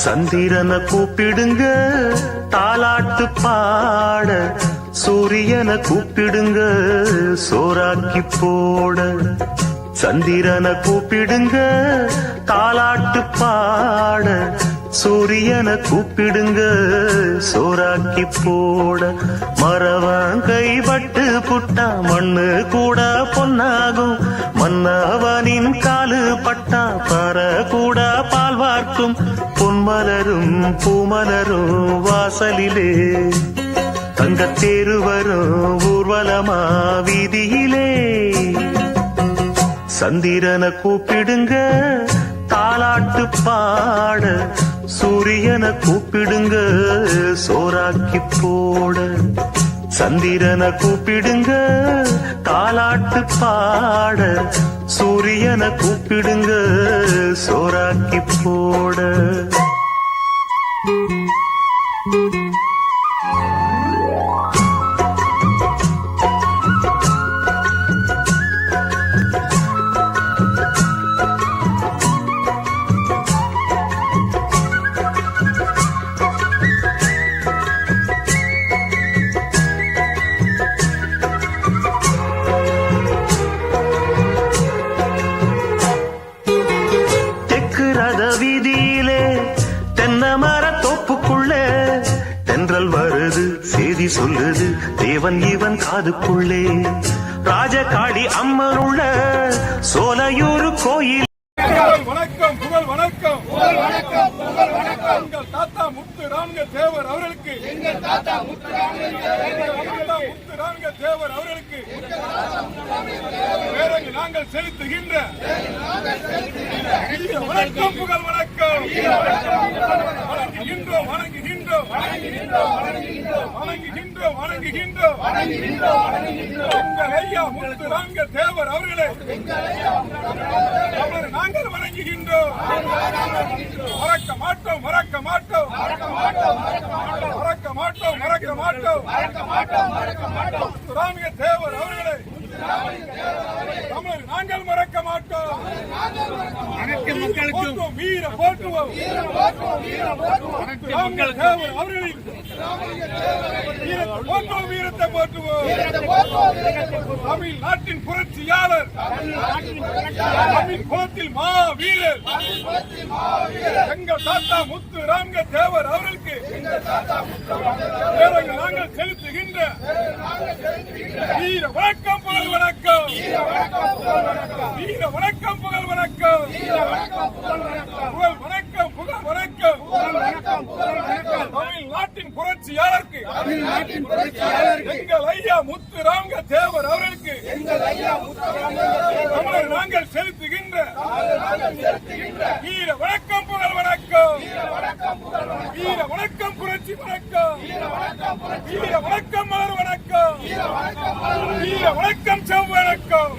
சந்திரனை கூப்பிடுங்க தாலாட்டு பாட, சூரியனை கூப்பிடுங்க சோறாக்கி போட. சந்திரனை கூப்பிடுங்க தாலாட்டு பாட, சூரியனை கூப்பிடுங்க சோறாக்கி போட. மரவன் கைப்பட்டு புட்டா மண்ணு கூட பொன்னாகும், மன்னவனின் காலு பட்டா பற கூட பால் வார்க்கும். பொன்மலரும் பூமலரும் வாசலிலே, தங்கத்தேரு வரும் ஊர்வலமா வீதியிலே. சந்திரனை கூப்பிடுங்க தாலாட்டு பாட, சூரியனை கூப்பிடுங்க சோறாக்கி போட. சந்திரனை கூப்பிடுங்க தாலாட்டு பாட, சூரியனை கூப்பிடுங்க சோறாக்கி போட. வீதியிலே தென்னமர தோப்புக்குள்ளே தென்றல் வருது செய்தி சொல்லுது தேவன் இவன் காதுக்குள்ளே. ராஜகாளி அம்மன் உள்ள சோலையூர் கோயில். வணக்கம் புகழ் வணக்கம் புகழ் வணக்கம் புகழ் வணக்கம். எங்கள் தாத்தா முத்து ராமலிங்க தேவர் அவர்களுக்கு, எங்கள் தாத்தா முத்து ராமலிங்க தேவர் அவர்களுக்கு பேரங்கு நாங்கள் செலுத்துகின்ற வணக்கம் புகழ் வணக்கம். வணங்குகின்றோம் வணங்குகின்றோம் வணங்குகின்றோம் வணங்குகின்றோம் எங்கள் ஐயா முத்து ராமலிங்க தேவர் அவர்களே நாங்கள் வணங்குகின்றோம். மறக்க மாட்டோம் மறக்க மாட்டோம் மறக்க மாட்டோம் மறக்க மாட்டோம் ராமலிங்க தேவர் அவர்களே தமிழர் நாங்கள் மறக்க மாட்டோம். மக்களுக்கு வீர போற்றுவோம் ராமலிங்க தேவர் அவர்களின் போற்றுவோம், வீரத்தை போற்றுவோம். தமிழ் நாட்டின் புரட்சியாளர், தமிழ் குலத்தில் மா வீரர் எங்கள் தாத்தா முத்து ராமலிங்க தேவர் அவர்களுக்கு நாங்கள் செலுத்துகின்ற வீர வணக்கம் புகழ் வணக்கம். வீர வணக்கம் புகழ் வணக்கம். புகழ் வணக்கம் புகழ் வணக்கம். தமிழ் நாட்டின் புரட்சியாளருக்கு, எங்கள் ஐயா முத்து ராமலிங்க தேவர் அவர்களுக்கு தமிழர் நாங்கள் செலுத்துகின்ற வீர வணக்கம் புகழ் வணக்கம். வீர வணக்கம் புரட்சி வணக்கம். வீர வணக்கம் மலர் வணக்கம். வீர வணக்கம் செவ்வணக்கம்.